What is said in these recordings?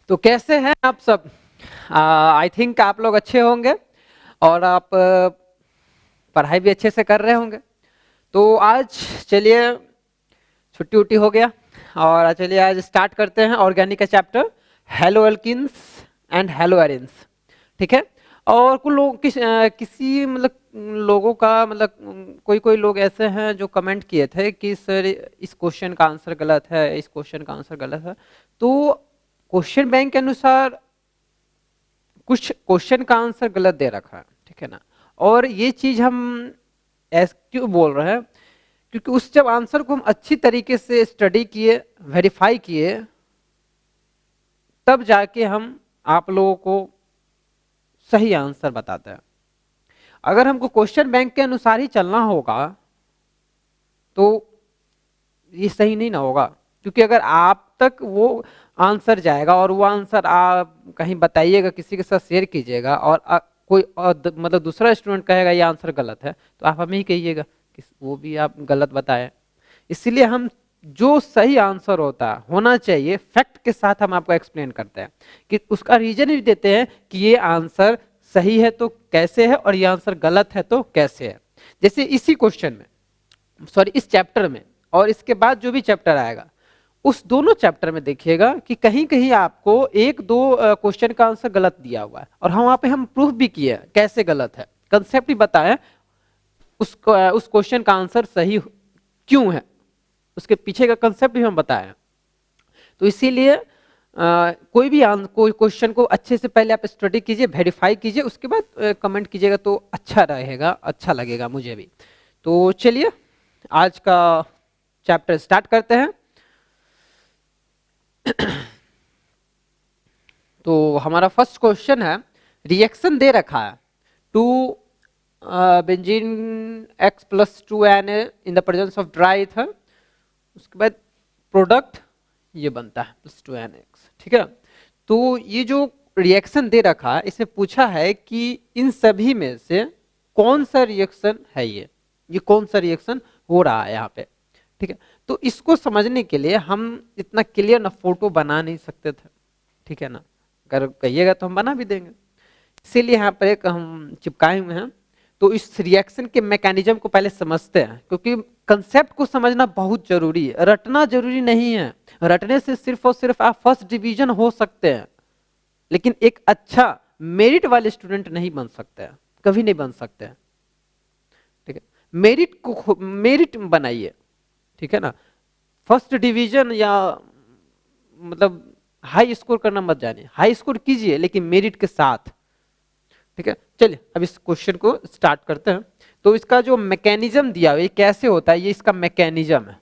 तो कैसे हैं आप सब? आई थिंक आप लोग अच्छे होंगे और आप पढ़ाई भी अच्छे से कर रहे होंगे। तो आज चलिए, छुट्टी उट्टी हो गया और चलिए आज स्टार्ट करते हैं ऑर्गेनिक का chapter, hello alkenes and hello arenes. ठीक है। और कुछ लोग किसी मतलब लोगों का मतलब कोई कोई लोग ऐसे हैं जो कमेंट किए थे कि सर इस क्वेश्चन का आंसर गलत है, इस क्वेश्चन का आंसर गलत है। तो क्वेश्चन बैंक के अनुसार कुछ क्वेश्चन का आंसर गलत दे रखा है, ठीक है ना। और ये चीज हम ऐसे क्यों बोल रहे हैं, क्योंकि उस जब आंसर को हम अच्छी तरीके से स्टडी किए, वेरीफाई किए, तब जाके हम आप लोगों को सही आंसर बताते हैं। अगर हमको क्वेश्चन बैंक के अनुसार ही चलना होगा तो ये सही नहीं ना होगा, क्योंकि अगर आप तक वो आंसर जाएगा और वो आंसर आप कहीं बताइएगा, किसी के साथ शेयर कीजिएगा और कोई मतलब दूसरा स्टूडेंट कहेगा ये आंसर गलत है, तो आप हमें ही कहिएगा कि वो भी आप गलत बताएं। इसीलिए हम जो सही आंसर होना चाहिए फैक्ट के साथ हम आपको एक्सप्लेन करते हैं, कि उसका रीजन भी देते हैं कि ये आंसर सही है तो कैसे है और ये आंसर गलत है तो कैसे है। जैसे इसी क्वेश्चन में, सॉरी इस चैप्टर में और इसके बाद जो भी चैप्टर आएगा, उस दोनों चैप्टर में देखिएगा कि कहीं कहीं आपको एक दो क्वेश्चन का आंसर गलत दिया हुआ है और हम वहां पे हम प्रूफ भी किए कैसे गलत है, कंसेप्ट भी बताया, उस क्वेश्चन का आंसर सही क्यों है, उसके पीछे का कंसेप्ट भी हम बताए। तो इसीलिए कोई भी कोई क्वेश्चन को अच्छे से पहले आप स्टडी कीजिए, वेरीफाई कीजिए, उसके बाद कमेंट कीजिएगा तो अच्छा रहेगा, अच्छा लगेगा मुझे भी। तो चलिए आज का चैप्टर स्टार्ट करते हैं। तो हमारा फर्स्ट क्वेश्चन है, रिएक्शन दे रखा है to benzene x plus 2Na in the presence of dry ether, उसके बाद प्रोडक्ट ये बनता है प्लस 2NX, ठीक है। तो ये जो रिएक्शन दे रखा है, इसमें पूछा है कि इन सभी में से कौन सा रिएक्शन है, ये कौन सा रिएक्शन हो रहा है यहाँ पे, ठीक है। तो इसको समझने के लिए हम इतना क्लियर ना फोटो बना नहीं सकते थे, ठीक है ना, अगर कहिएगा तो हम बना भी देंगे, इसीलिए यहाँ पर एक हम चिपकाए हुए हैं। तो इस रिएक्शन के मैकेनिज्म को पहले समझते हैं, क्योंकि कंसेप्ट को समझना बहुत जरूरी है, रटना जरूरी नहीं है। रटने से सिर्फ और सिर्फ आप फर्स्ट डिवीजन हो सकते हैं, लेकिन एक अच्छा मेरिट वाले स्टूडेंट नहीं बन सकते हैं, कभी नहीं बन सकते हैं, ठीक है। मेरिट बनाइए, ठीक है ना। फर्स्ट डिवीजन या मतलब हाई स्कोर करना मत जानिए, हाई स्कोर कीजिए लेकिन मेरिट के साथ, ठीक है। चलिए अब इस क्वेश्चन को स्टार्ट करते हैं। तो इसका जो मैकेनिज्म दिया हुआ है, ये कैसे होता है, ये इसका मैकेनिज्म है,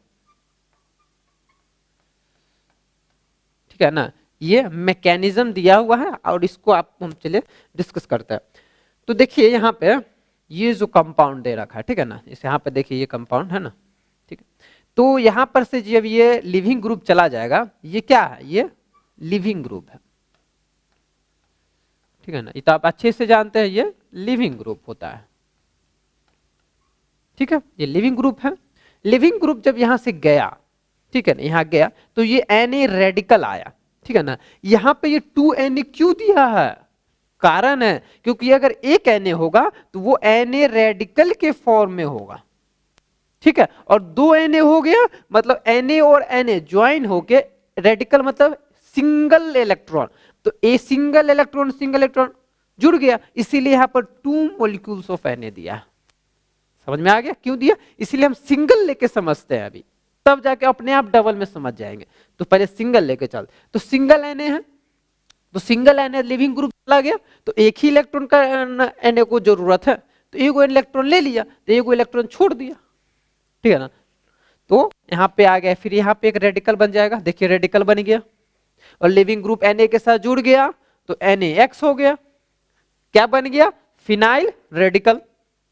ठीक है ना। ये मैकेनिज्म दिया हुआ है और इसको आप हम चलिए डिस्कस करते हैं। तो देखिए यहाँ पे ये जो कंपाउंड दे रखा है, ठीक है ना, इस यहाँ पे देखिए ये कंपाउंड है ना, ठीक है। तो यहाँ पर से जब ये लिविंग ग्रुप चला जाएगा, ये क्या है, ये लिविंग ग्रुप है, ठीक है ना। ये तो आप अच्छे से जानते हैं, ये लिविंग ग्रुप होता है, ठीक है। ये लिविंग ग्रुप है। लिविंग ग्रुप जब यहां से गया, ठीक है ना, यहां गया तो ये Na रेडिकल आया, ठीक है ना। यहां पे ये 2Na क्यों दिया है, कारण है क्योंकि अगर एक Na होगा तो वो Na रेडिकल के फॉर्म में होगा, ठीक है। और 2Na हो गया मतलब Na और Na ज्वाइन होके रेडिकल मतलब सिंगल इलेक्ट्रॉन, तो ए सिंगल इलेक्ट्रॉन जुड़ गया, इसीलिए यहां पर 2 मॉलिक्यूल्स ऑफ Na दिया। समझ में आ गया क्यों दिया, इसीलिए हम सिंगल लेके समझते हैं अभी, तब जाके अपने आप डबल में समझ जाएंगे। तो पहले सिंगल लेके चल, तो सिंगल Na है, तो सिंगल Na लिविंग ग्रुप चला गया, तो एक ही इलेक्ट्रॉन का Na को जरूरत है, तो एक इलेक्ट्रॉन ले लिया, तो एक इलेक्ट्रॉन छोड़ दिया, ठीक है ना। तो यहाँ पे आ गया, फिर यहाँ पे एक रेडिकल बन जाएगा, देखिए रेडिकल बन गया और लिविंग ग्रुप Na के साथ जुड़ गया तो NaX हो गया, क्या बन गया, फिनाइल रेडिकल।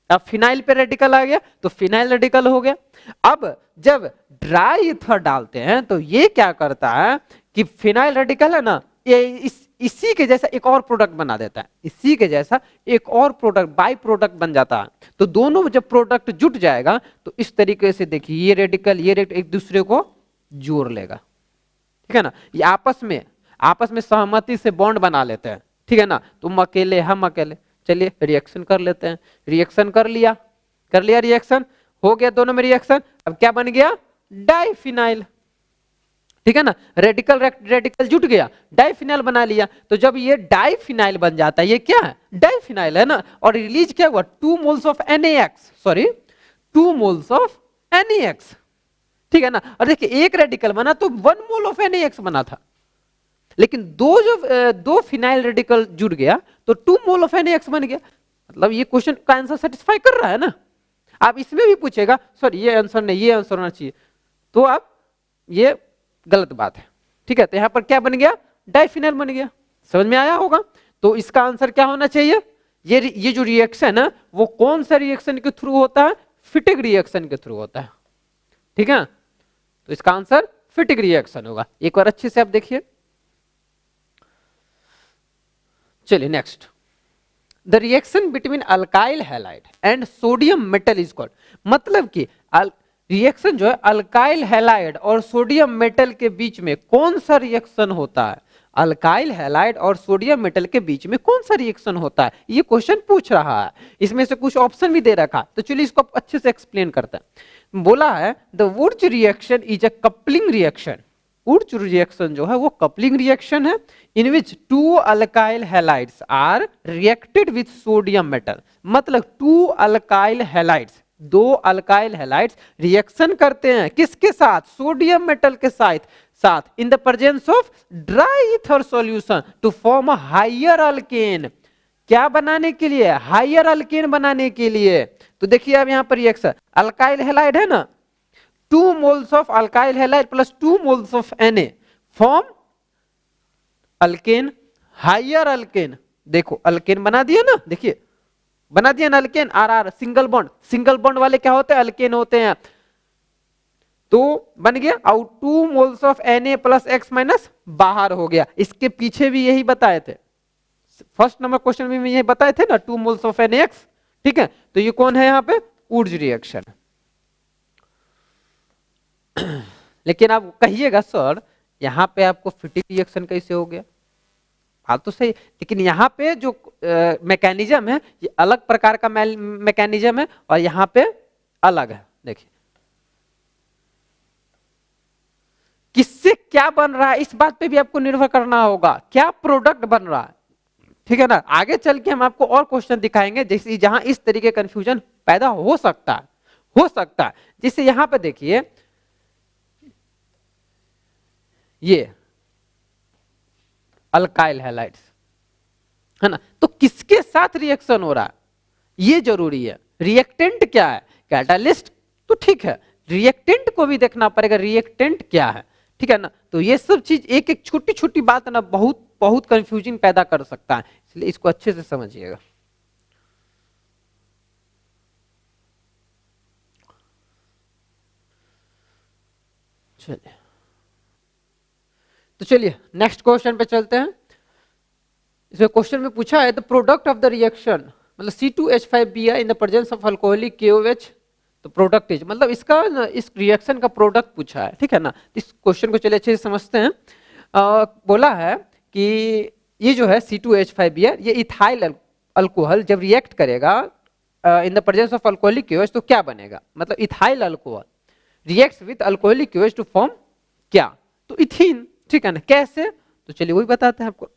अब फिनाइल पे रेडिकल आ गया तो फिनाइल रेडिकल हो गया। अब जब ड्राई ईथर डालते हैं तो ये क्या करता है कि फिनाइल रेडिकल है ना, ये इसी के जैसा एक और प्रोडक्ट बना देता है, इसी के जैसा एक और प्रोडक्ट बाई प्रोडक्ट बन जाता है। तो दोनों जब प्रोडक्ट जुट जाएगा तो इस तरीके से देखिए ये रेडिकल एक दूसरे को जोड़ लेगा, ठीक है ना। ये आपस में सहमति से बॉन्ड बना लेते हैं, ठीक है ना, तुम अकेले हम अकेले। चलिए रिएक्शन कर लेते हैं, रिएक्शन कर लिया रिएक्शन हो गया, दोनों में रिएक्शन, अब क्या बन गया, डाइफिनाइल, ठीक है ना, रेडिकल रेडिकल जुट गया, डाइफिनाइल बना लिया। तो जब ये डाइफिनाइल बन जाता है, ये क्या है, डाइफिनाइल है ना, और रिलीज क्या हुआ, 2 moles of NaX, sorry 2 moles of NaX, ठीक है ना। और देखिए एक रेडिकल बना तो 1 मोल ऑफ NaX बना था, लेकिन दो फिनाइल रेडिकल जुड़ गया तो 2 मोल ऑफ NaX बन गया। मतलब ये क्वेश्चन का आंसर सेटिस्फाई कर रहा है ना। आप इसमें भी पूछेगा सर ये आंसर नहीं, ये आंसर होना चाहिए, तो आप ये गलत बात है, ठीक है। तो यहां पर क्या बन गया, डाइफिनाइल बन गया, समझ में आया होगा। तो इसका आंसर क्या होना चाहिए, ये जो रिएक्शन है वो कौन सा रिएक्शन के थ्रू होता है, फिटिक रिएक्शन के थ्रू होता है, ठीक है। तो इसका आंसर फिटिक रिएक्शन होगा। एक बार अच्छे से आप देखिए, चलिए next, the reaction between alkyl halide and sodium metal is called, मतलब कि रिएक्शन जो है अल्काइल हैलाइड और सोडियम मेटल के बीच में कौन सा रिएक्शन होता है, अल्काइल हैलाइड और सोडियम मेटल के बीच में कौन सा रिएक्शन होता है, ये क्वेश्चन पूछ रहा है। इसमें से कुछ ऑप्शन भी दे रखा, तो चलिए इसको अच्छे से एक्सप्लेन करते हैं। बोला है the Wurtz reaction is a coupling reaction, Wurtz reaction जो है वो कपलिंग रिएक्शन है, in which 2 alkyl halides are reacted with sodium metal, मतलब 2 alkyl halides, 2 alkyl halides reaction करते हैं किसके साथ, सोडियम मेटल के साथ in the presence of dry ether solution to form a higher alkane, क्या बनाने के लिए, हायर अल्केन बनाने के लिए। तो देखिए अब यहां पर रिएक्शन अल्काइल हैलाइड है ना, 2 moles of alkyl halide plus 2 moles of Na form alkane, higher alkane, देखो अल्केन बना दिया ना, देखिए बना दिया ना अल्केन, RR सिंगल बॉन्ड वाले क्या होते हैं, अल्केन होते हैं। तो बन गया, और 2 moles of Na plus X minus बाहर हो गया। इसके पीछे भी यही बताए थे, फर्स्ट नंबर क्वेश्चन में यही बताए थे ना, 2 मोल्स ऑफ NaX, ठीक है। तो ये कौन है यहाँ पे, वुर्ज रिएक्शन। लेकिन आप कहिएगा सर यहाँ पे आपको फिटिक रिएक्शन कैसे हो गया, बात तो सही, लेकिन यहाँ पे जो मैकेनिज्म है ये अलग प्रकार का मैकेनिज्म है और यहाँ पे अलग है। देखिए किससे क्या बन रहा है इस बात पे भी आपको निर्भर करना होगा, क्या प्रोडक्ट बन रहा है, ठीक है ना। आगे चल के हम आपको और क्वेश्चन दिखाएंगे जैसे जहां इस तरीके कंफ्यूजन पैदा हो सकता है, जैसे यहां पे देखिए ये अल्काइल हैलाइड्स है ना, तो किसके साथ रिएक्शन हो रहा है ये जरूरी है। रिएक्टेंट क्या है, कैटालिस्ट तो ठीक है, रिएक्टेंट को भी देखना पड़ेगा, रिएक्टेंट क्या है, ठीक है ना। तो ये सब चीज एक एक छोटी छोटी बात ना बहुत बहुत कंफ्यूजन पैदा कर सकता है, इसलिए इसको अच्छे से समझिएगा। चलिए तो चलिए नेक्स्ट क्वेश्चन पे चलते हैं। इसमें क्वेश्चन में पूछा है the product of the reaction, मतलब C2H5Br in the presence of alcoholic KOH, तो प्रोडक्ट इज, मतलब इसका इस रिएक्शन का प्रोडक्ट पूछा है, ठीक है ना। इस क्वेश्चन को चलिए अच्छे से समझते हैं। बोला है कि ये जो है C2H5Br ये इथाइल अल्कोहल जब रिएक्ट करेगा in the presence of alcoholic KOH तो क्या बनेगा, मतलब ethyl alcohol reacts with alcoholic KOH to form क्या, तो इथीन, ठीक है ना। कैसे, तो चलिए वही बताते हैं आपको।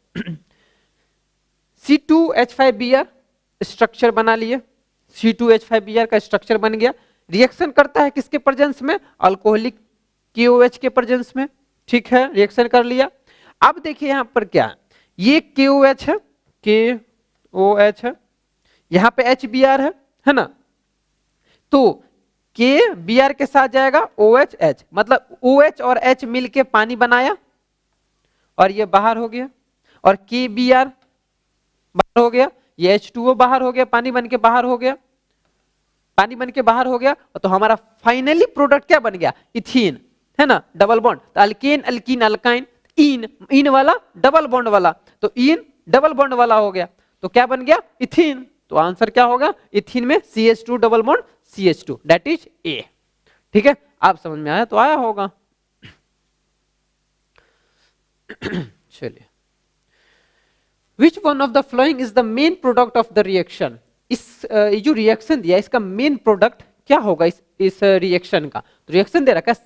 C2H5Br स्ट्रक्चर बना लिए, C2H5Br का स्ट्रक्चर बन गया, रिएक्शन करता है किसके प्रेजेंस में, अल्कोहलिक KOH के प्रेजेंस में, ठीक है, रिएक्शन कर लिया। अब देखिए यहां पर क्या है, ये KOH है, KOH है, यहां पे HBr है ना, तो KBr के साथ जाएगा OH, मतलब OH और H मिलके पानी बनाया और ये बाहर हो गया, और KBr बाहर हो गया, ये H2O बाहर हो गया, पानी बन के बाहर हो गया, तो हमारा फाइनली प्रोडक्ट क्या बन गया, इथीन, है ना, डबल बॉन्ड, तो अल्केन अल्कीन अल्काइन, इन वाला डबल बॉन्ड वाला, तो इन डबल बॉन्ड वाला हो गया, तो क्या बन गया, इथीन। तो आंसर क्या होगा, इथीन में CH2 double bond CH2 that is A, ठीक है। आप समझ में आया तो आया होगा। चलिए, which one of the following is the main product of the reaction. इस ये जो रिएक्शन दिया इसका मेन प्रोडक्ट क्या होगा इस रिएक्शन का? तो रिएक्शन दे रखा है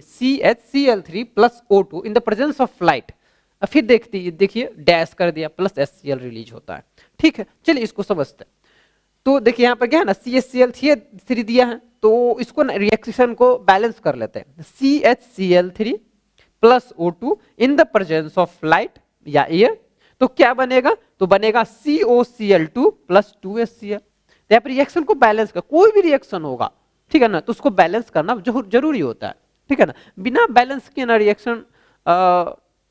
CHCl3 plus O2 in the presence of light. फिर देखिए डैश कर दिया प्लस HCl रिलीज होता है। ठीक है, चलिए इसको समझते हैं। तो देखिए यहाँ पर क्या है ना, CHCl3 दिया है, तो इसको रिएक्शन को बैलेंस कर लेते हैं। CHCl3 plus O2 in the presence of light या एयर, तो क्या बनेगा? तो बनेगा COCl2 प्लस 2HCl। यहाँ पर रिएक्शन को बैलेंस कर, कोई भी रिएक्शन होगा, ठीक है ना, तो उसको बैलेंस करना जरूरी होता है, ठीक है ना। बिना बैलेंस के ना रिएक्शन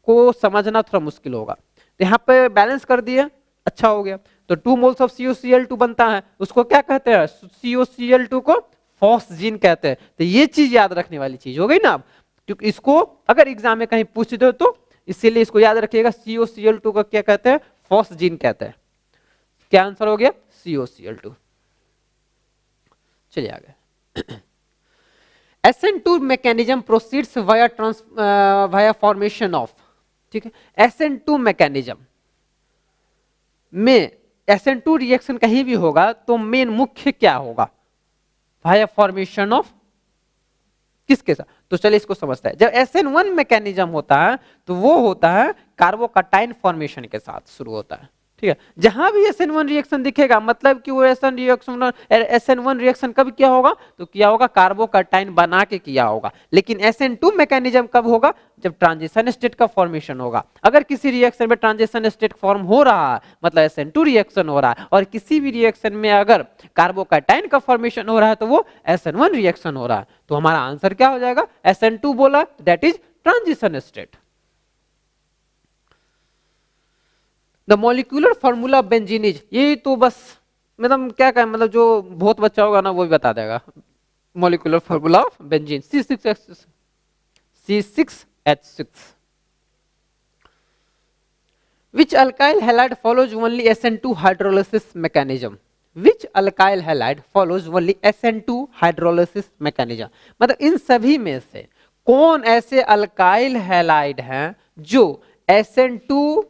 को समझना थोड़ा मुश्किल होगा। तो यहाँ पे बैलेंस कर दिया, अच्छा हो गया। तो 2 मोल्स ऑफ COCl2 बनता है, उसको क्या कहते हैं? COCl2 को फॉस्जीन कहते हैं। तो ये चीज याद रखने वाली चीज हो गई ना, क्योंकि इसको अगर एग्जाम में कहीं पूछ दो तो इसीलिए इसको याद रखिएगा। COCl2 का क्या कहते हैं? फॉस्जीन कहते हैं। क्या आंसर हो गया? COCl2। चलिए आगे। SN2 mechanism proceeds via formation of, ठीक है। SN2 मैकेनिज्म में SN2 रिएक्शन कहीं भी होगा तो मेन मुख्य क्या होगा? वाया फॉर्मेशन ऑफ किसके साथ? तो चलिए इसको समझते हैं। जब SN1 मैकेनिज्म होता है तो वो होता है कार्बोकटाइन फॉर्मेशन के साथ शुरू होता है, ठीक है। जहां भी SN1 रिएक्शन दिखेगा मतलब कि वो SN1 रिएक्शन कब किया होगा? तो किया होगा कार्बोकटाइन बना के किया होगा। लेकिन SN2 मैकेनिज्म कब होगा? जब ट्रांजिशन स्टेट का फॉर्मेशन होगा। अगर किसी रिएक्शन में ट्रांजिशन स्टेट फॉर्म हो रहा है मतलब SN2 रिएक्शन हो रहा है, और किसी भी रिएक्शन में अगर कार्बोकटाइन का फॉर्मेशन हो रहा है तो वो SN1 रिएक्शन हो रहा है। तो हमारा आंसर क्या हो जाएगा? SN2 बोला, that is transition state. The molecular formula of benzene is, ये तो बस मतलब क्या कहें, मतलब जो बहुत बच्चा होगा ना वो भी बता देगा। Molecular formula of benzene C6H6। Which alkyl halide follows only SN2 hydrolysis mechanism? Which alkyl halide follows only SN2 hydrolysis mechanism? मतलब इन सभी में से कौन ऐसे अल्काइल हैलाइड हैं जो SN2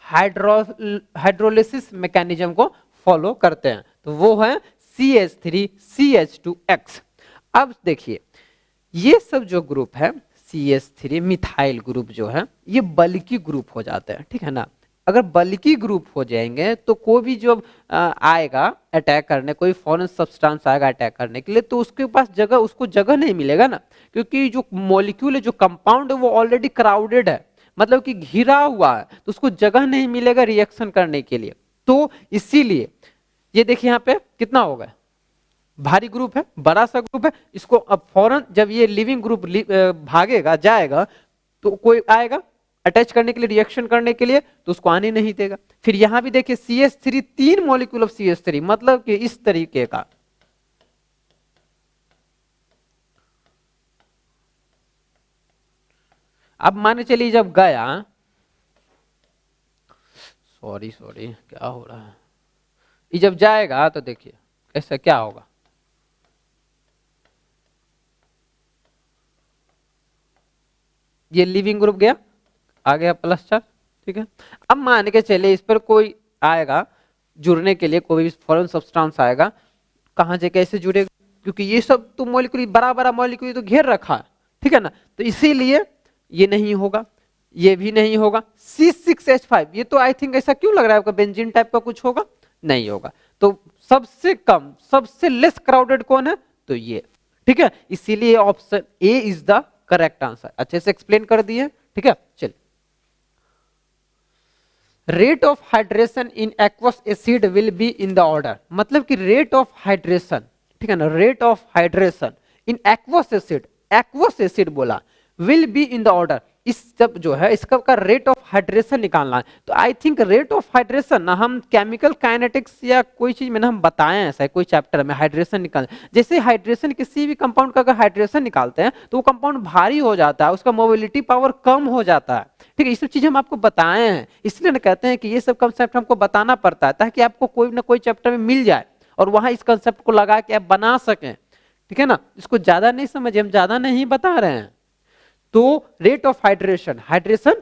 हाइड्रोलिसिस मैकेनिज्म को फॉलो करते हैं? तो वो है CH3CH2X। अब देखिए ये सब जो ग्रुप है CH3 मिथाइल ग्रुप जो है ये बल्कि ग्रुप हो जाते हैं, ठीक है ना। अगर बल्कि ग्रुप हो जाएंगे तो कोई भी जो आएगा अटैक करने, कोई फॉरेन सब्सटेंस आएगा अटैक करने के लिए, तो उसके पास जगह, उसको जगह नहीं मिलेगा ना, क्योंकि जो मॉलिक्यूल है, जो कंपाउंड है वो ऑलरेडी क्राउडेड है, मतलब कि घिरा हुआ है, तो उसको जगह नहीं मिलेगा रिएक्शन करने के लिए। तो इसीलिए ये देखिए यहाँ पे कितना होगा, भारी ग्रुप है, बड़ा सा ग्रुप है। इसको अब फौरन जब ये लिविंग ग्रुप भागेगा जाएगा तो कोई आएगा अटैच करने के लिए, रिएक्शन करने के लिए, तो उसको आने नहीं देगा। फिर यहां भी देखिए CH3, 3 मॉलिक्यूल ऑफ CH3, मतलब कि इस तरीके का। अब मान चलिए जब गया, सॉरी क्या हो रहा है, ये जब जाएगा तो देखिए कैसा क्या होगा। ये लिविंग ग्रुप गया, आ गया +4, ठीक है। अब मान के चले इस पर कोई आएगा जुड़ने के लिए, कोई भी फॉरेन सब्सटेंस आएगा, कहां से कैसे जुड़ेगा, क्योंकि ये सब तो मॉलिक्यूल बड़ा बड़ा मॉलिक्यूल तो घेर रखा है, ठीक है ना। तो इसीलिए ये नहीं होगा, ये भी नहीं होगा। C6H5 ये तो आई थिंक ऐसा क्यों लग रहा है आपका, बेंजीन टाइप का कुछ होगा, नहीं होगा। तो सबसे कम, सबसे लेस क्राउडेड कौन है? तो ये, ठीक है। इसीलिए option A is the correct answer. अच्छे से एक्सप्लेन कर दिए, ठीक है। चलिए, rate of hydration in aqueous acid will be in the order, मतलब कि रेट ऑफ हाइड्रेशन, ठीक है ना, rate of hydration in aqueous acid बोला, will be in the order. इस सब जो है इसका का रेट ऑफ हाइड्रेशन निकालना है। तो I think rate of hydration ना हम केमिकल काइनेटिक्स या कोई चीज में ना हम बताए हैं, ऐसा कोई चैप्टर में हाइड्रेशन निकाल, जैसे हाइड्रेशन किसी भी कंपाउंड का अगर हाइड्रेशन निकालते हैं तो वो कंपाउंड भारी हो जाता है, उसका मोबिलिटी पावर कम हो जाता है, ठीक है। ये सब चीजें हम आपको बताए हैं, इसलिए ना कहते हैं कि ये सब कंसेप्ट हमको बताना पड़ता है ताकि आपको कोई ना कोई चैप्टर में मिल जाए और वहां इस कंसेप्ट को लगा के आप बना सकें, ठीक है ना। इसको ज्यादा नहीं समझे, हम ज्यादा नहीं बता रहे हैं। तो rate of hydration, hydration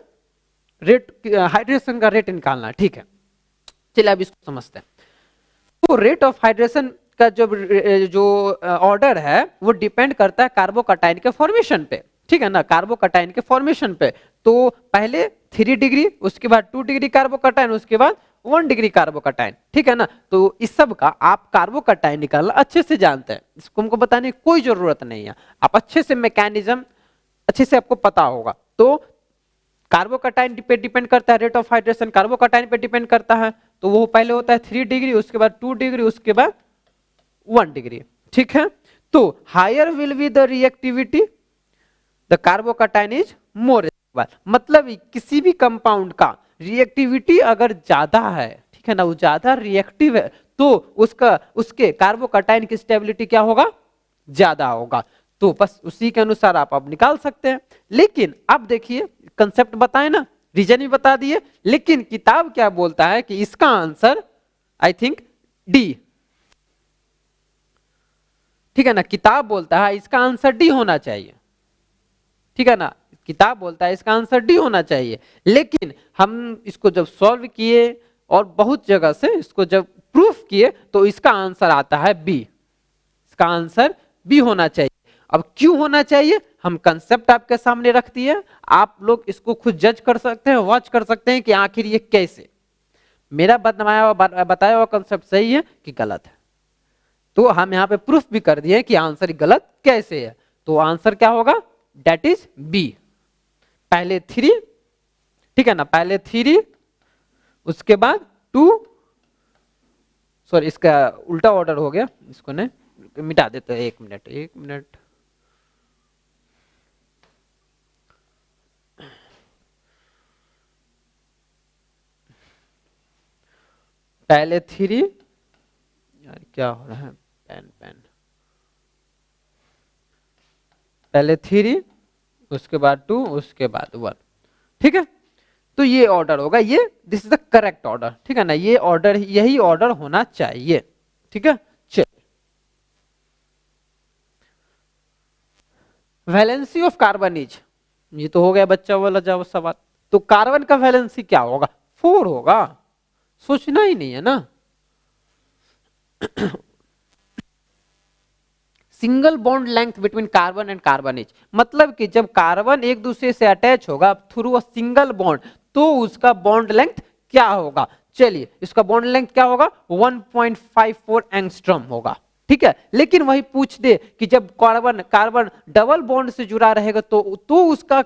rate, hydration का रेट निकालना है, ठीक है। चलिए अब इसको समझते हैं। तो रेट ऑफ हाइड्रेशन का जो ऑर्डर है वो डिपेंड करता है कार्बोकटाइन के फॉर्मेशन पे, ठीक है ना, कार्बोकटाइन के फॉर्मेशन पे। तो पहले 3 डिग्री, उसके बाद 2 डिग्री कार्बोकटाइन, उसके बाद 1 डिग्री कार्बोकटाइन, ठीक है ना। तो इस सब का आप कार्बोकटाइन निकालना अच्छे से जानते हैं, इसको हमको बताने की कोई जरूरत नहीं है, आप अच्छे से मैकेनिज्म अच्छे से आपको पता होगा। तो कार्बोकटाइन पे डिपेंड करता है रेट ऑफ हाइड्रेशन, कार्बोकटाइन पे डिपेंड करता है। तो वो पहले होता है 3 डिग्री, उसके बाद 2 डिग्री, उसके बाद 1 डिग्री, ठीक है। तो higher will be the reactivity, the carbocation is more, मतलब किसी भी कंपाउंड का रिएक्टिविटी अगर ज्यादा है, ठीक है ना, वो ज्यादा रिएक्टिव है, तो उसके कार्बोकटाइन की स्टेबिलिटी क्या होगा, ज्यादा होगा। तो बस उसी के अनुसार आप अब निकाल सकते हैं। लेकिन अब देखिए कंसेप्ट बताए ना, रीजन भी बता दिए, लेकिन किताब क्या बोलता है कि इसका आंसर आई थिंक डी, ठीक है ना, किताब बोलता है इसका आंसर डी होना चाहिए, ठीक है ना, किताब बोलता है इसका आंसर डी होना चाहिए। लेकिन हम इसको जब सॉल्व किए और बहुत जगह से इसको जब प्रूफ किए तो इसका आंसर आता है बी, इसका आंसर बी होना चाहिए। अब क्यों होना चाहिए, हम कंसेप्ट आपके सामने रख दिए, आप लोग इसको खुद जज कर सकते हैं, वॉच कर सकते हैं कि आखिर ये कैसे, मेरा बताया हुआ कंसेप्ट सही है कि गलत है। तो हम यहाँ पे प्रूफ भी कर दिए कि आंसर गलत कैसे है। तो आंसर क्या होगा, डेट इज बी, पहले 3, ठीक है ना, पहले 3, उसके बाद 2, सॉरी इसका उल्टा ऑर्डर हो गया, इसको ने मिटा देते हैं, 1 मिनट 1 मिनट। पहले 3, यार क्या हो रहा है, पेन पहले 3, उसके बाद 2, उसके बाद 1, ठीक है। तो ये ऑर्डर होगा, ये this is the correct order, ठीक है ना, ये ऑर्डर, यही ऑर्डर होना चाहिए, ठीक है। चलिए, वैलेंसी ऑफ कार्बन इज, ये तो हो गया बच्चा वाला जब सवाल। तो कार्बन का वैलेंसी क्या होगा, 4 होगा, सोचना ही नहीं है ना। Single bond length between carbon and carbon is, मतलब कि जब कार्बन एक दूसरे से अटैच होगा थ्रू अ सिंगल बॉन्ड, तो उसका बॉन्ड लेंथ क्या होगा। चलिए इसका बॉन्ड लेंथ क्या होगा, 1.54 एंगस्ट्रॉम होगा, ठीक है। लेकिन वही पूछ दे कि जब कार्बन कार्बन डबल बॉन्ड से जुड़ा रहेगा तो उसका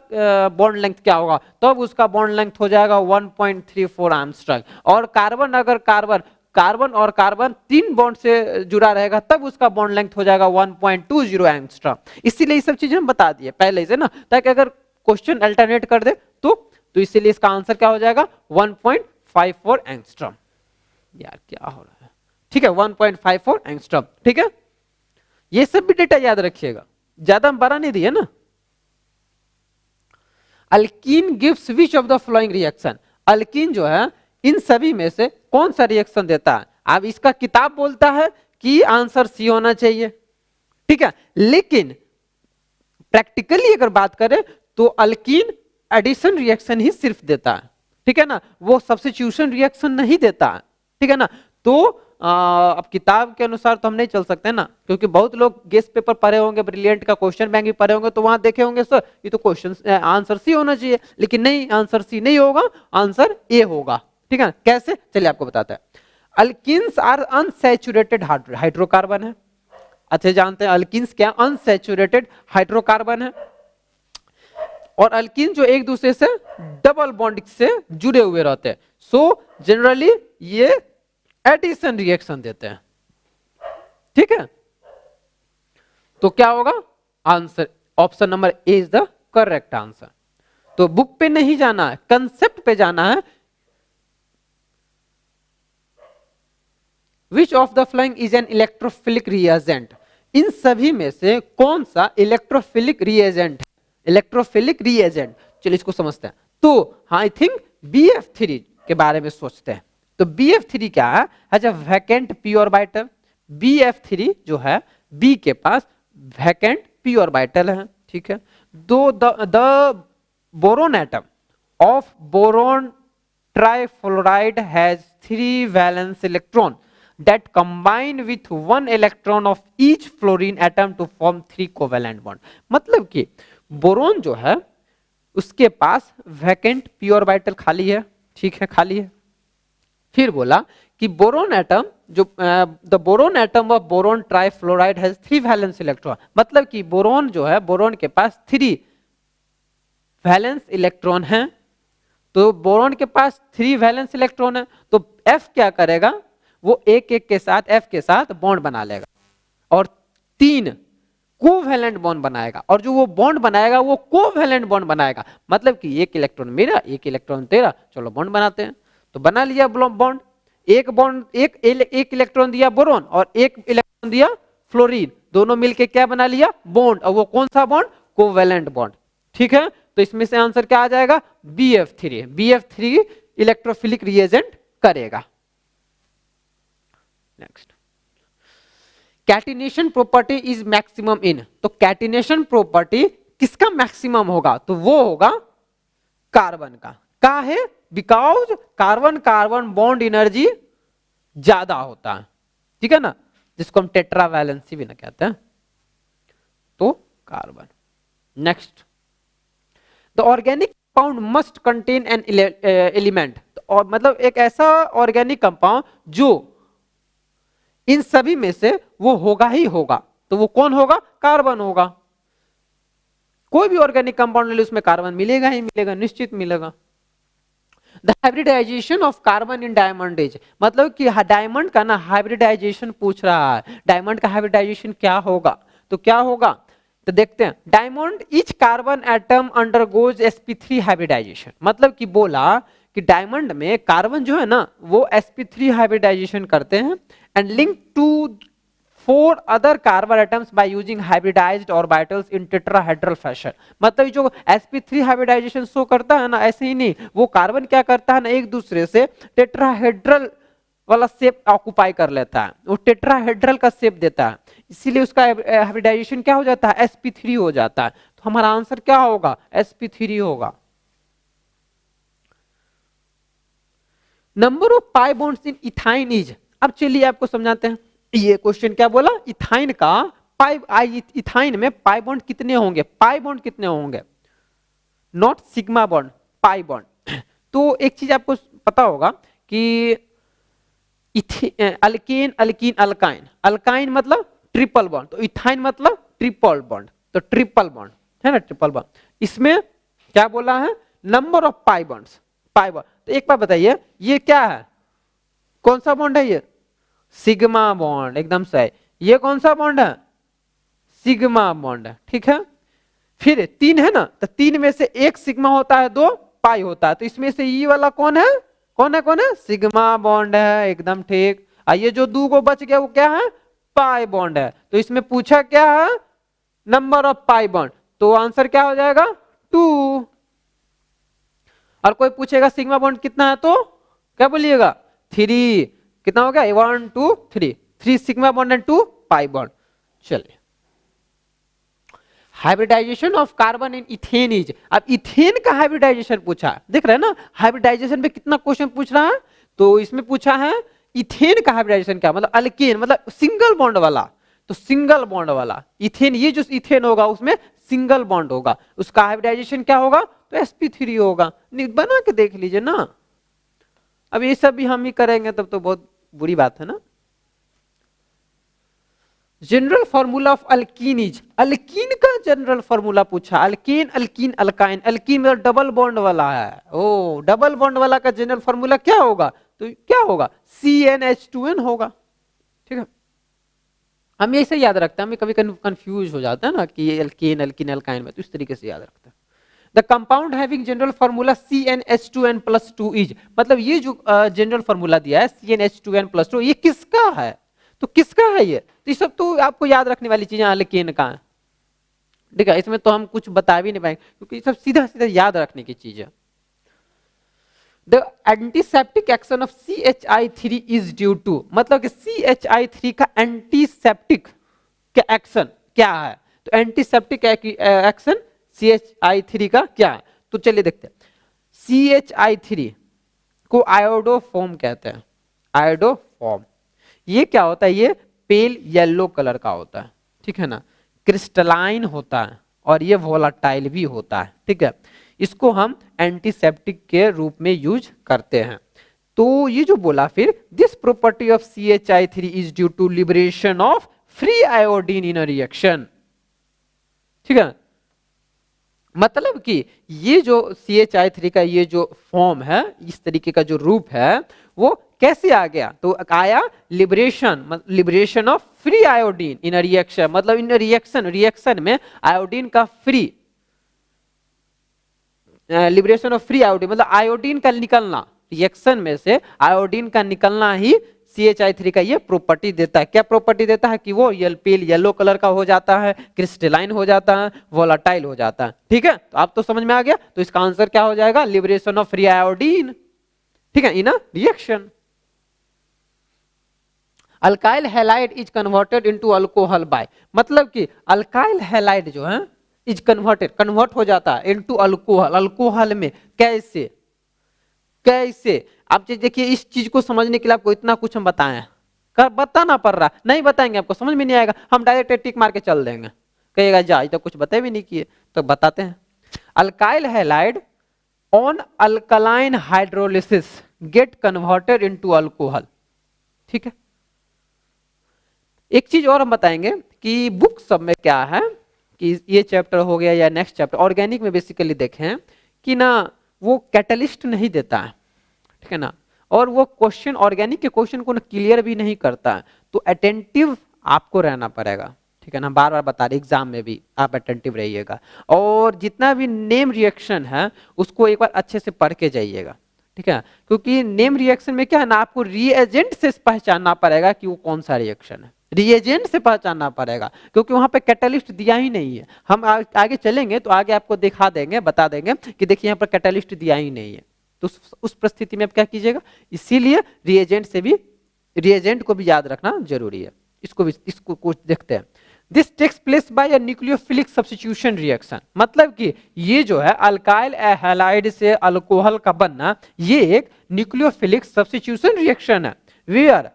बॉन्ड लेंथ क्या होगा, तब उसका बॉन्ड लेंथ हो जाएगा 1.34 एंगस्ट्रॉम। और कार्बन अगर कार्बन और कार्बन 3 बॉन्ड से जुड़ा रहेगा तब उसका बॉन्ड लेंथ हो जाएगा 1.20 एंगस्ट्रॉम। इसीलिए ये सब चीजें हम बता दिए पहले से ना, ताकि अगर क्वेश्चन अल्टरनेट कर दे तो इसीलिए इसका आंसर क्या हो जाएगा 1.54 एंगस्ट्रॉम। यार क्या हो रहा है, ठीक है, 1.54 एंगस्ट्रॉम, ठीक है। ये सब भी डेटा याद रखिएगा, ज्यादा हम बड़ा नहीं दिए ना। Alkyne gives which of the following reaction, alkyne जो है इन सभी में से कौन सा रिएक्शन देता है। अब इसका किताब बोलता है कि आंसर सी होना चाहिए, ठीक है, लेकिन प्रैक्टिकली अगर बात करें तो अल्कीन एडिशन रिएक्शन ही सिर्फ देता है, ठीक है ना, वो सब्स्टिट्यूशन रिएक्शन नहीं देता है, ठीक है ना। तो अब किताब के अनुसार तो हम नहीं चल सकते ना, क्योंकि बहुत लोग गेस्ट पेपर पढ़े होंगे, ब्रिलियंट का क्वेश्चन बैंक भी पढ़े होंगे, तो वहां देखे होंगे सर ये तो क्वेश्चन आंसर सी होना चाहिए, लेकिन नहीं, आंसर सी नहीं होगा, आंसर ए होगा, ठीक है। कैसे, चलिए आपको बताते हैं। अल्किन्स आर अनसैचुरेटेड हाइड्रोकार्बन है, अच्छे जानते हैं अल्किन्स क्या, अनसैचुरेटेड हाइड्रोकार्बन है। और अल्किन जो एक दूसरे से डबल बॉन्ड से जुड़े हुए रहते हैं, सो जनरली ये एडिशन रिएक्शन देते हैं, ठीक है। तो क्या होगा answer, option number A is the correct answer. तो बुक पे नहीं जाना है, कंसेप्ट पे जाना है। Which of the following is an electrophilic reagent, इन सभी में से कौन सा इलेक्ट्रोफिलिक रिएजेंट, इलेक्ट्रोफिलिक रिएजेंट, चलिए इसको समझते हैं। तो आई थिंक BF3 के बारे में सोचते हैं। तो BF3 क्या है, has a vacant p orbital. BF3 जो है B के पास वैकेंट p ऑर्बिटल है, ठीक है। दो the boron atom of boron trifluoride has 3 valence electron that combine with 1 electron of each fluorine atom to form 3 covalent bond. मतलब कि boron जो है उसके पास वैकेंट पी ऑर्बिटल खाली है, ठीक है, खाली है। फिर बोला कि बोरोन एटम जो the boron atom of boron trifluoride has 3 valence electron, मतलब कि बोरोन जो है, बोरोन के पास 3 वैलेंस इलेक्ट्रॉन हैं। तो बोरोन के पास 3 वैलेंस इलेक्ट्रॉन है, तो F क्या करेगा, वो एक एक के साथ F के साथ बॉन्ड बना लेगा और 3 कोवैलेंट बॉन्ड बनाएगा, और जो वो बॉन्ड बनाएगा वो कोवैलेंट बॉन्ड बनाएगा, मतलब कि एक इलेक्ट्रॉन मेरा एक इलेक्ट्रॉन तेरा, चलो बॉन्ड बनाते हैं। तो बना लिया बॉन्ड, एक बॉन्ड एक इलेक्ट्रॉन दिया बोरोन और एक इलेक्ट्रॉन दिया फ्लोरीन, दोनों मिलके क्या बना लिया, बॉन्ड। और वो कौन सा बॉन्ड, कोवैलेंट बॉन्ड, ठीक है। तो इसमें से आंसर क्या आ जाएगा, BF3। BF3 इलेक्ट्रोफिलिक रिएजेंट करेगा। Next, catenation property is maximum in, तो कैटिनेशन प्रॉपर्टी किसका मैक्सिमम होगा, तो वो होगा कार्बन का है, because carbon carbon bond energy ज्यादा होता है, ठीक है ना, जिसको हम टेट्रा वैलेंसी भी ना कहते हैं, तो carbon. Next, the organic compound must contain an element, और मतलब एक ऐसा ऑर्गेनिक कंपाउंड जो इन सभी में से वो होगा ही होगा, तो वो कौन होगा, कार्बन होगा। कोई भी ऑर्गेनिक कंपाउंड ले लो उसमें कार्बन मिलेगा ही मिलेगा, निश्चित मिलेगा। The hybridization of carbon in diamond is, मतलब कि डायमंड का ना हाइब्रिडाइजेशन पूछ रहा है, डायमंड का हाइब्रिडाइजेशन क्या होगा, तो क्या होगा, तो देखते हैं। Diamond each carbon atom undergoes sp3 hybridization, मतलब कि बोला कि डायमंड में कार्बन जो है ना वो sp3 हाइब्रिडाइजेशन करते हैं and link to 4 other carbon atoms by using hybridized orbitals in tetrahedral fashion, मतलब जो sp3 हाइब्रिडाइजेशन शो करता है ना, ऐसे ही नहीं, वो कार्बन क्या करता है ना, एक दूसरे से टेट्राहेड्रल वाला शेप ऑक्युपाई कर लेता है, वो टेट्राहेड्रल का शेप देता है, इसीलिए उसका हाइब्रिडाइजेशन क्या हो जाता है, sp3 हो जाता है। तो हमारा आंसर क्या होगा, sp3 होगा। Number of pi bonds in ethyne is, अब चलिए आपको समझाते हैं। ये क्वेश्चन क्या बोला, इथाइन का इथाइन में पाई बॉन्ड कितने होंगे, पाई बॉन्ड कितने होंगे, not sigma bond, pi bond. तो एक चीज आपको पता होगा कि अल्केन अल्कीन अल्काइन, अल्काइन मतलब ट्रिपल बॉन्ड, तो इथाइन मतलब ट्रिपल बॉन्ड, तो ट्रिपल बॉन्ड है ना, ट्रिपल बॉन्ड। इसमें क्या बोला है, number of pi bonds, pi bond. तो एक बार बताइए ये क्या है, कौन सा बॉन्ड है, ये सिग्मा बॉन्ड, एकदम सही। ये कौन सा बॉन्ड है, सिग्मा बॉन्ड है, ठीक है। फिर 3 है ना, तो 3 में से एक सिग्मा होता है, 2 पाई होता है, तो इसमें से ये वाला कौन है, कौन है, कौन है, सिग्मा बॉन्ड है, एकदम ठीक। ये जो 2 को बच गया वो क्या है, पाई बॉन्ड है। तो इसमें पूछा क्या है, नंबर ऑफ पाई बॉन्ड, तो आंसर क्या हो जाएगा, 2। और कोई पूछेगा सिग्मा बॉन्ड कितना है, तो क्या बोलिएगा, 3। कितना हो गया, 1 2 3 sigma bond and 2 pi bond. चलिए, hybridization of carbon in ethane is, अब इथेन का हाइब्रिडाइजेशन पूछा, देख रहे हैं ना, हाइब्रिडाइजेशन पे कितना क्वेश्चन पूछ रहा है। तो इसमें पूछा है इथेन का हाइब्रिडाइजेशन क्या, मतलब अल्केन मतलब सिंगल बॉन्ड वाला, तो सिंगल बॉन्ड वाला इथेन, ये जो इथेन होगा उसमें सिंगल बॉन्ड होगा, उसका हाइब्रिडाइजेशन क्या होगा, तो sp3 होगा। बना के देख लीजिए ना, अब ये सब भी हम ही करेंगे तब तो बहुत बुरी बात है ना। General formula of alkene is, alkyne का जनरल फॉर्मूला पूछा, अल्केन अल्कीन अल्काइन, अल्कीन में डबल बॉन्ड वाला है, ओ डबल बॉन्ड वाला का जनरल फॉर्मूला क्या होगा, तो क्या होगा, CnH2n होगा, ठीक है। हम ऐसे याद रखते हैं, हमें कभी कंफ्यूज हो जाता है ना कि अल्केन अल्कीन अल्काइन में, तो इस तरीके से याद रखते हैं। The compound having general formula CnH2n+2 is, मतलब ये जो जनरल फॉर्मूला दिया है CnH2n+2, ये किसका है, तो किसका है ये, तो ये सब तो आपको याद रखने वाली चीजें, अल्केन का है, ठीक है। इसमें तो हम कुछ बता भी नहीं पाएंगे क्योंकि ये सब सीधा सीधा याद रखने की चीज है। The antiseptic action of CHI3 is due to, मतलब कि CHI3 का एंटीसेप्टिक का एक्शन क्या है, तो एंटीसेप्टिक एक्शन CHI3 का क्या है, तो चलिए देखते हैं। CH3 को आयोडोफॉर्म कहते हैं, आयोडोफॉर्म। ये क्या होता है, ये पेल येलो कलर का होता है, ठीक है ना, क्रिस्टलाइन होता है और ये वोलाटाइल भी होता है, ठीक है। इसको हम एंटीसेप्टिक के रूप में यूज करते हैं। तो ये जो बोला फिर, this property of CH3 is due to liberation of free iodine in a reaction, ठीक है। मतलब कि ये जो CH3 का ये जो फॉर्म है, इस तरीके का जो रूप है, वो कैसे आ गया, तो आया liberation of free iodine in reaction, मतलब इन रिएक्शन में आयोडीन का free, liberation of free iodine मतलब आयोडीन का निकलना, रिएक्शन में से आयोडीन का निकलना ही CH3 का ये प्रॉपर्टी देता है। क्या प्रॉपर्टी देता है कि वो पेल येलो कलर का हो जाता है, क्रिस्टलाइन हो जाता है, वोलाटाइल हो जाता है, ठीक है। तो आप तो समझ में आ गया, तो इसका आंसर क्या हो जाएगा, लिबरेशन ऑफ फ्री आयोडीन, ठीक है, in a reaction. Alkyl halide is converted into alcohol by, मतलब कि अल्काइल हैलाइड जो है इज कन्वर्ट हो जाता है इनटू अल्कोहल, अल्कोहल में कैसे, कैसे आप देखिए, इस चीज को समझने के लिए आपको इतना कुछ हम बताएं, बताना पड़ रहा, नहीं बताएंगे आपको समझ में नहीं आएगा, हम डायरेक्ट टिक मार के चल देंगे, कहेगा जा तो कुछ बताए भी नहीं किए, तो बताते हैं। Alkyl halide on alkaline hydrolysis get converted into alcohol, ठीक है। एक चीज और हम बताएंगे कि बुक सब में क्या है, कि ये चैप्टर हो गया या नेक्स्ट चैप्टर ऑर्गेनिक में बेसिकली देखें कि ना वो कैटलिस्ट नहीं देता है, ठीक है ना, और वो क्वेश्चन ऑर्गेनिक के क्वेश्चन को क्लियर भी नहीं करता है, तो अटेंटिव आपको रहना पड़ेगा, ठीक है ना, बार बार बता रहे एग्जाम में भी आप अटेंटिव रहिएगा, और जितना भी नेम रिएक्शन है उसको एक बार अच्छे से पढ़ के जाइएगा, ठीक है, क्योंकि नेम रिएक्शन में क्या है ना, आपको रिएजेंट से पहचानना पड़ेगा कि वो कौन सा रिएक्शन है, रिएजेंट से पहचानना पड़ेगा, क्योंकि वहां पे कैटलिस्ट दिया ही नहीं है। हम आगे चलेंगे तो आगे आपको दिखा देंगे, बता देंगे कि देखिए यहाँ पर कैटलिस्ट दिया ही नहीं है, तो उस परिस्थिति में आप क्या कीजिएगा, इसीलिए रिएजेंट से भी, रिएजेंट को भी याद रखना जरूरी है। इसको कुछ देखते हैं। This takes place by a nucleophilic substitution reaction, मतलब कि ये जो है अल्काइल हैलाइड से अल्कोहल का बनना, ये एक न्यूक्लियोफिलिक सब्स्टिट्यूशन रिएक्शन है, where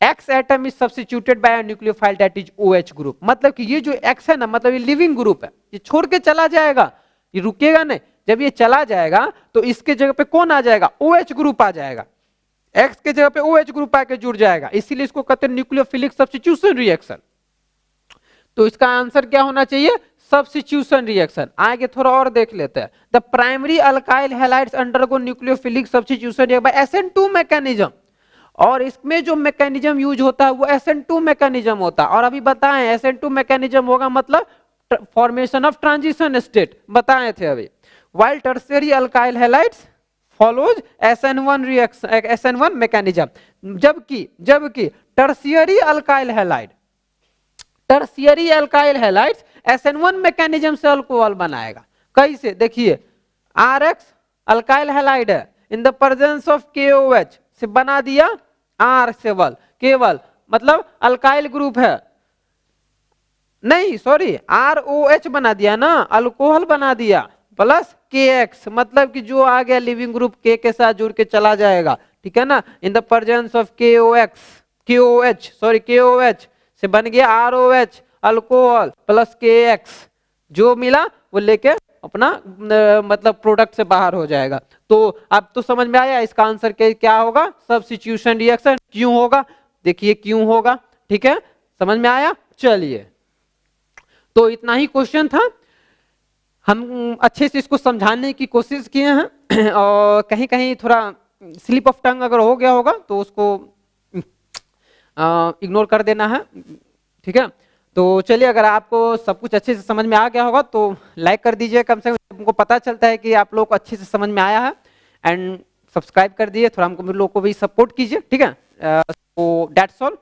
X atom is substituted by a nucleophile that is OH group, मतलब कि ये जो X है ना, मतलब ये लिविंग ग्रुप है, ये छोड़ के चला जाएगा, ये रुकेगा नहीं, जब ये चला जाएगा तो इसके जगह पे कौन आ जाएगा, OH ग्रुप आ जाएगा, X के जगह पे OH ग्रुप आके जुड़ जाएगा, इसीलिए इसको कहते हैं न्यूक्लियोफिलिक सब्स्टिट्यूशन रिएक्शन। तो इसका आंसर क्या होना चाहिए, सब्स्टिट्यूशन रिएक्शन। आगे थोड़ा और देख लेते हैं। The primary alkyl halides undergo nucleophilic substitution by SN2 mechanism, और इसमें जो मैकेनिज्म यूज होता है वो SN2 मैकेनिज्म होता है, और अभी बताएं SN2 मैकेनिज्म होगा मतलब फॉर्मेशन ऑफ ट्रांजिशन स्टेट, बताए थे अभी। While tertiary alkyl halides follows SN1 reaction, SN1 mechanism, जबकि tertiary alkyl halide, tertiary alkyl halides SN1 mechanism से अल्कोहल बनाएगा। कैसे, देखिए RX अल्काइल हैलाइड है, in the presence of KOH से बना दिया R केवल मतलब अल्काइल ग्रुप है, नहीं सॉरी ROH बना दिया ना, अल्कोहल बना दिया, प्लस KX मतलब कि जो आ गया लिविंग ग्रुप K के साथ जुड़ के चला जाएगा, ठीक है ना, इन द प्रेजेंस ऑफ KOH से बन गया ROH अल्कोहल प्लस KX, जो मिला वो लेके अपना मतलब प्रोडक्ट से बाहर हो जाएगा। तो अब तो समझ में आया इसका आंसर क्या होगा, सब्स्टिट्यूशन रिएक्शन। क्यों होगा, देखिए क्यों होगा, ठीक है, समझ में आया। चलिए तो इतना ही क्वेश्चन था, हम अच्छे से इसको समझाने की कोशिश किए हैं और कहीं कहीं थोड़ा स्लिप ऑफ टंग अगर हो गया होगा तो उसको इग्नोर कर देना है, ठीक है। तो चलिए, अगर आपको सब कुछ अच्छे से समझ में आ गया होगा तो लाइक कर दीजिए, कम से कम हमको पता चलता है कि आप लोग को अच्छे से समझ में आया है, एंड सब्सक्राइब कर दिए, थोड़ा हमको लोग को भी सपोर्ट कीजिए, ठीक है। तो दैट्स ऑल।